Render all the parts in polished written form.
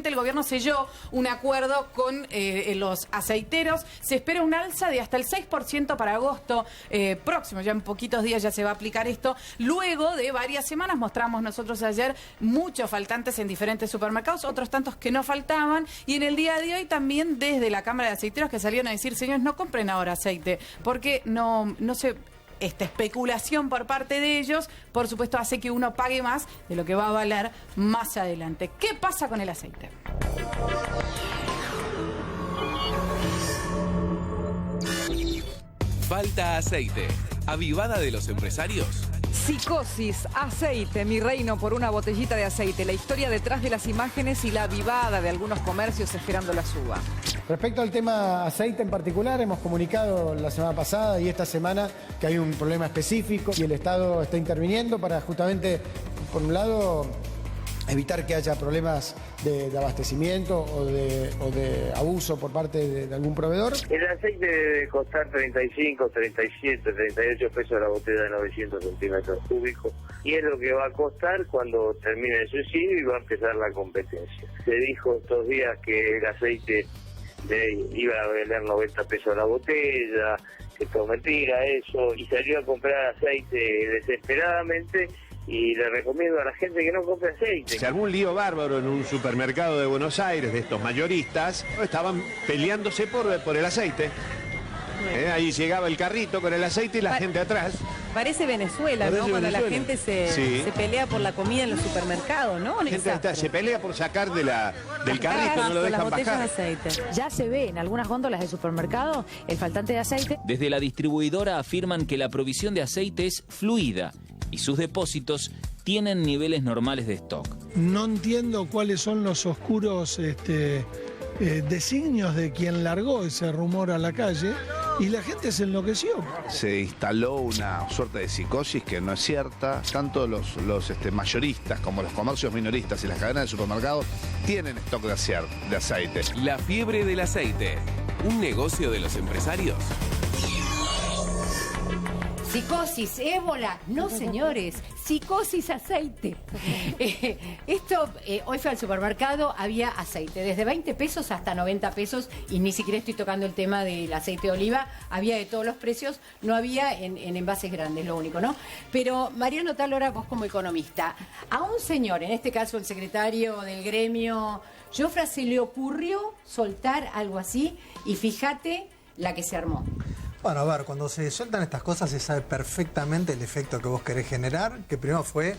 finalmente el gobierno selló un acuerdo con los aceiteros. Se espera un alza de hasta el 6% para agosto próximo. Ya en poquitos días ya se va a aplicar esto. Luego de varias semanas, mostramos nosotros ayer muchos faltantes en diferentes supermercados, otros tantos que no faltaban. Y en el día de hoy también desde la Cámara de Aceiteros que salieron a decir, señores, no compren ahora aceite, porque no se... Esta especulación por parte de ellos, por supuesto, hace que uno pague más de lo que va a valer más adelante. ¿Qué pasa con el aceite? Falta aceite. ¿Avivada de los empresarios? Psicosis, aceite, mi reino por una botellita de aceite. La historia detrás de las imágenes y la avivada de algunos comercios esperando la suba. Respecto al tema aceite en particular, hemos comunicado la semana pasada y esta semana que hay un problema específico y el Estado está interviniendo para justamente, por un lado, evitar que haya problemas de abastecimiento o de abuso por parte de algún proveedor. El aceite debe costar 35, 37, 38 pesos la botella de 900 centímetros cúbicos y es lo que va a costar cuando termine el subsidio y va a empezar la competencia. Se dijo estos días que el aceite iba a valer 90 pesos la botella, que todo mentira eso, y salió a comprar aceite desesperadamente. Y le recomiendo a la gente que no compre aceite. Se armó un lío bárbaro en un supermercado de Buenos Aires, de estos mayoristas. Estaban peleándose por el aceite. Ahí llegaba el carrito con el aceite y la gente atrás. Parece Venezuela, ¿no? Cuando la gente se pelea por la comida en los supermercados, ¿no? La gente se pelea por sacar del carrito, no lo dejan bajar. Ya se ve en algunas góndolas de supermercado el faltante de aceite. Desde la distribuidora afirman que la provisión de aceite es fluida y sus depósitos tienen niveles normales de stock. No entiendo cuáles son los oscuros designios de quien largó ese rumor a la calle y la gente se enloqueció. Se instaló una suerte de psicosis que no es cierta. Tanto los mayoristas como los comercios minoristas y las cadenas de supermercados tienen stock de aceite. La fiebre del aceite. ¿Un negocio de los empresarios? Psicosis, ébola, no señores, psicosis, aceite. Hoy fui al supermercado, había aceite, desde 20 pesos hasta 90 pesos, y ni siquiera estoy tocando el tema del aceite de oliva, había de todos los precios, no había en envases grandes, lo único, ¿no? Pero, Mariano Talora, vos como economista, a un señor, en este caso el secretario del gremio, Jofra, se le ocurrió soltar algo así, y fíjate la que se armó. Bueno, a ver, cuando se sueltan estas cosas se sabe perfectamente el efecto que vos querés generar, que primero fue,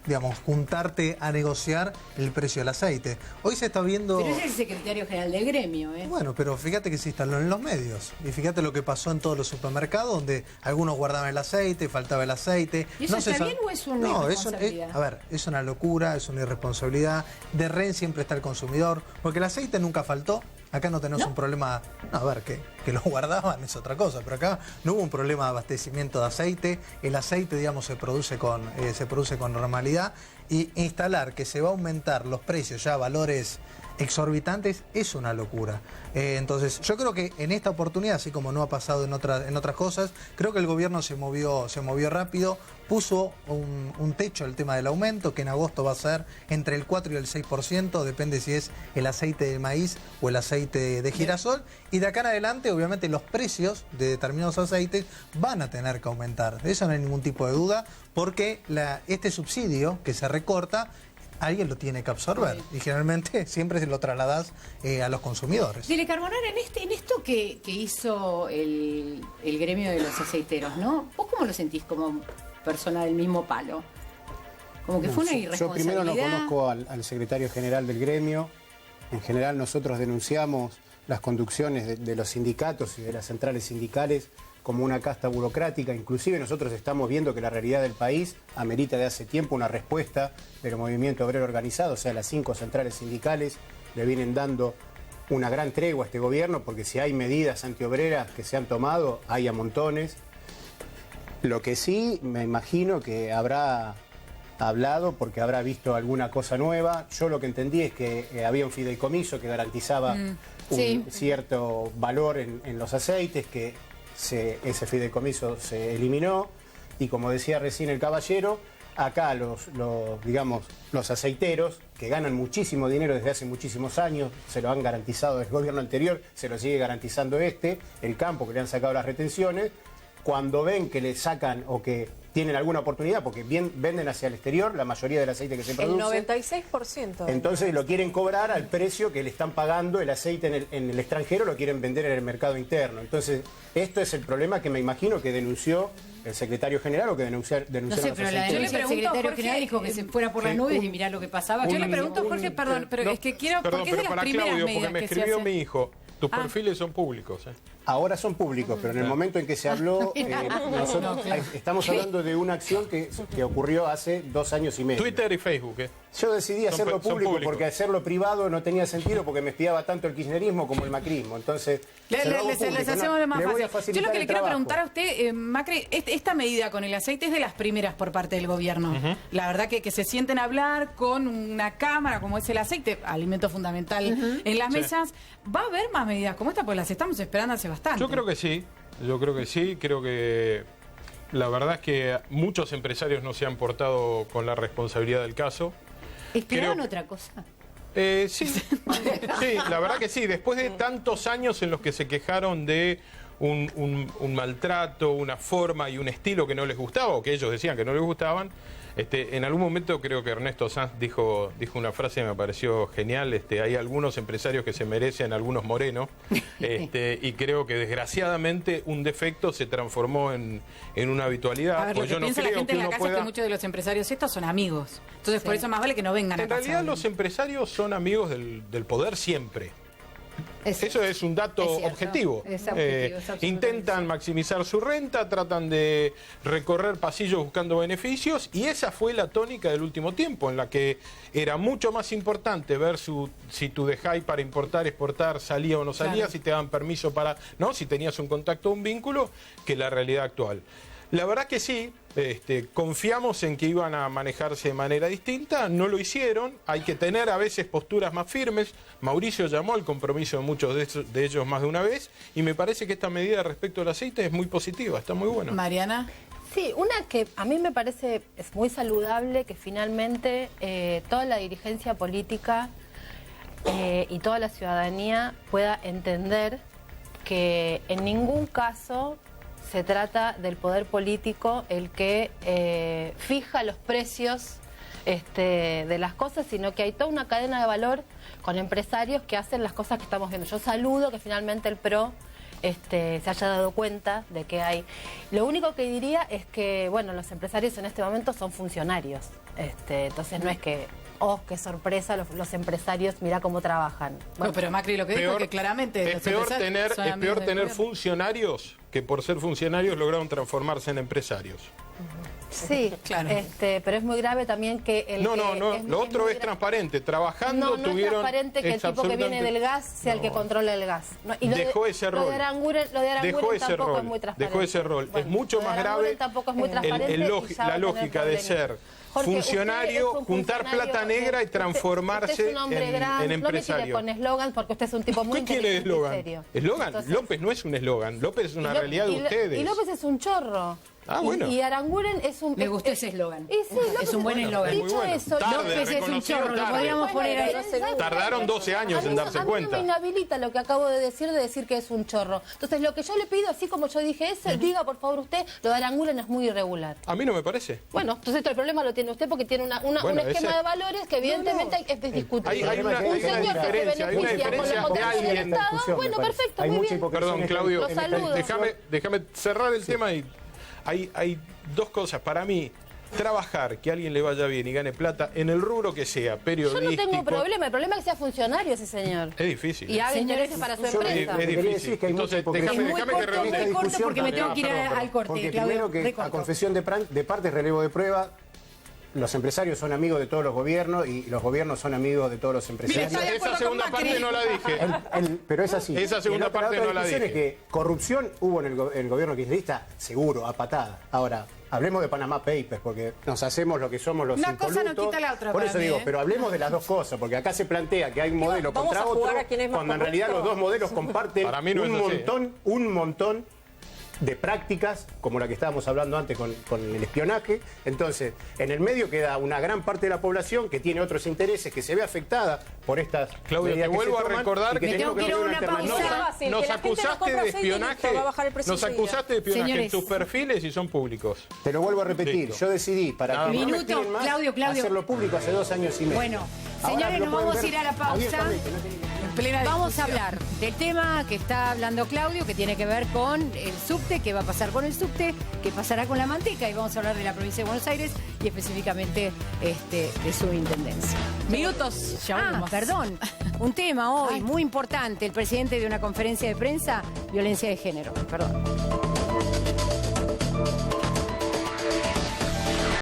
digamos, juntarte a negociar el precio del aceite. Hoy se está viendo... Pero es el secretario general del gremio, ¿eh? Bueno, pero fíjate que se instaló en los medios. Y fíjate lo que pasó en todos los supermercados, donde algunos guardaban el aceite, faltaba el aceite. ¿Y eso está bien o es una irresponsabilidad? A ver, es una locura, es una irresponsabilidad. De rehén siempre está el consumidor, porque el aceite nunca faltó. Acá no tenemos un problema, no, a ver, que lo guardaban es otra cosa, pero acá no hubo un problema de abastecimiento de aceite. El aceite, digamos, se produce con normalidad, y instalar que se va a aumentar los precios ya a valores exorbitantes es una locura. Entonces, yo creo que en esta oportunidad, así como no ha pasado en otras cosas, creo que el gobierno se movió rápido, puso un techo al tema del aumento, que en agosto va a ser entre el 4 y el 6%, depende si es el aceite de maíz o el aceite de girasol, y de acá en adelante, obviamente, los precios de determinados aceites van a tener que aumentar. De eso no hay ningún tipo de duda, porque este subsidio que se recorta, alguien lo tiene que absorber, y generalmente siempre se lo trasladás a los consumidores. Dile, Carbonara, en esto que hizo el gremio de los aceiteros, ¿no? ¿Vos cómo lo sentís como persona del mismo palo? Como que fue una irresponsabilidad. Yo primero no conozco al secretario general del gremio. En general nosotros denunciamos las conducciones de los sindicatos y de las centrales sindicales como una casta burocrática. Inclusive nosotros estamos viendo que la realidad del país amerita de hace tiempo una respuesta del movimiento obrero organizado. O sea, las 5 centrales sindicales le vienen dando una gran tregua a este gobierno, porque si hay medidas antiobreras que se han tomado, hay a montones. Lo que sí me imagino que habrá hablado porque habrá visto alguna cosa nueva. Yo lo que entendí es que había un fideicomiso que garantizaba un cierto valor en los aceites, que ese fideicomiso se eliminó, y como decía recién el caballero, acá digamos, los aceiteros, que ganan muchísimo dinero desde hace muchísimos años, se lo han garantizado el gobierno anterior, se lo sigue garantizando el campo, que le han sacado las retenciones, cuando ven que le sacan o que tienen alguna oportunidad, porque venden hacia el exterior la mayoría del aceite que se produce. El 96%. Entonces lo quieren cobrar al precio que le están pagando el aceite en el extranjero, lo quieren vender en el mercado interno. Entonces, esto es el problema que me imagino que denunció el secretario general o que denunciaron no sé, pero el secretario general dijo que se fuera por las nubes y mirar lo que pasaba. Yo le pregunto, Jorge, perdón, pero es que quiero, porque es de las primeras medidas porque me escribió mi hijo. Tus perfiles son públicos. Ahora son públicos, pero en el momento en que se habló, nosotros estamos hablando de una acción que ocurrió hace 2 años y medio. Twitter y Facebook, Yo decidí hacerlo público porque hacerlo privado no tenía sentido porque me espiaba tanto el kirchnerismo como el macrismo. Entonces, les hacemos más fácil. Yo lo que le quiero preguntar a usted, Macri, esta medida con el aceite es de las primeras por parte del gobierno. La verdad que se sienten a hablar con una cámara como es el aceite, alimento fundamental en las mesas. ¿Va a haber más medidas como esta? Pues las estamos esperando hace bastante. Yo creo que sí, creo que la verdad es que muchos empresarios no se han portado con la responsabilidad del caso. ¿Esperaban otra cosa? Sí, la verdad que sí. Después de tantos años en los que se quejaron de un maltrato, una forma y un estilo que no les gustaba, o que ellos decían que no les gustaban, en algún momento creo que Ernesto Sanz dijo una frase que me pareció genial. Hay algunos empresarios que se merecen algunos morenos, y creo que desgraciadamente un defecto se transformó en una habitualidad. A ver, lo que piensa la gente en la casa es que muchos de los empresarios estos son amigos. Entonces por eso más vale que no vengan a casa. En realidad los empresarios son amigos del poder siempre. Eso es un dato objetivo. Intentan maximizar su renta, tratan de recorrer pasillos buscando beneficios, y esa fue la tónica del último tiempo, en la que era mucho más importante ver si tu dejáis para importar, exportar, salía o no salía, si te daban permiso si tenías un contacto o un vínculo, que la realidad actual. La verdad que sí, confiamos en que iban a manejarse de manera distinta, no lo hicieron, hay que tener a veces posturas más firmes. Mauricio llamó al compromiso de muchos de ellos más de una vez, y me parece que esta medida respecto al aceite es muy positiva, está muy buena. Mariana. Sí, una que a mí me parece es muy saludable, que finalmente toda la dirigencia política y toda la ciudadanía pueda entender que en ningún caso se trata del poder político el que fija los precios de las cosas, sino que hay toda una cadena de valor con empresarios que hacen las cosas que estamos viendo. Yo saludo que finalmente el PRO se haya dado cuenta de que hay. Lo único que diría es que, bueno, los empresarios en este momento son funcionarios. Entonces no es que, qué sorpresa, los empresarios, mira cómo trabajan. Bueno, no, pero Macri lo que dijo es que claramente es peor tener funcionarios que por ser funcionarios lograron transformarse en empresarios. Sí, claro. Pero es muy grave también que lo otro es transparente. Trabajando no tuvieron. No es transparente que el tipo que viene del gas sea el que controla el gas. Dejó ese rol. Lo de Aranguren tampoco es muy transparente. Dejó ese rol. Bueno, es mucho más grave tampoco es muy transparente la lógica de ser Jorge, funcionario, juntar plata negra y transformarse en empresario. No me tire con eslogan porque usted es un tipo muy inteligente. ¿Qué quiere eslogan? ¿Eslogan? López no es un eslogan. López es una realidad de ustedes. Y López es un chorro. Bueno. Y Aranguren es un... Me gustó ese eslogan. Sí, es un buen eslogan. Dicho eso, López es un chorro, lo podríamos poner ahí. Tardaron 12 años en darse cuenta. A mí no me inhabilita lo que acabo de decir que es un chorro. Entonces, lo que yo le pido, así como yo dije eso, diga por favor usted, lo de Aranguren es muy irregular. A mí no me parece. Bueno, entonces el problema lo tiene usted porque tiene un esquema de valores que evidentemente es discutible. Hay una diferencia de alguien. Bueno, perfecto, muy bien. Perdón, Claudio, déjame cerrar el tema y... Hay dos cosas. Para mí, trabajar, que a alguien le vaya bien y gane plata, en el rubro que sea, periodístico... Yo no tengo problema, el problema es que sea funcionario ese señor. Es difícil. Y haga intereses para su empresa. Es difícil. Entonces, déjame que redonde esta discusión. Porque me tengo que ir al corte, porque primero que a confesión de parte, relevo de prueba, los empresarios son amigos de todos los gobiernos y los gobiernos son amigos de todos los empresarios. Esa segunda parte no la dije. Pero es así. Esa segunda parte no la dije. Es que corrupción hubo en el gobierno kirchnerista, seguro, a patada. Ahora, hablemos de Panama Papers, porque nos hacemos lo que somos los impolutos. Una cosa no quita la otra. Por eso digo, pero hablemos de las dos cosas, porque acá se plantea que hay un modelo contra otro, cuando en realidad los dos modelos comparten un montón de prácticas, como la que estábamos hablando antes con el espionaje. Entonces, en el medio queda una gran parte de la población que tiene otros intereses, que se ve afectada por estas Claudio, te vuelvo a recordar que tengo que ir a una pausa. Nos acusaste de espionaje, en tus perfiles y son públicos. Te lo vuelvo a repetir, yo decidí para que no me tiren más, Claudio. hacerlo público hace 2 años y medio. Bueno, señores, nos vamos a ir a la pausa. Vamos a hablar del tema que está hablando Claudio, que tiene que ver con el subte, qué va a pasar con el subte, qué pasará con la manteca, y vamos a hablar de la provincia de Buenos Aires y específicamente de su intendencia. Minutos, ya volvemos. Perdón, un tema hoy muy importante, el presidente de una conferencia de prensa, violencia de género, perdón.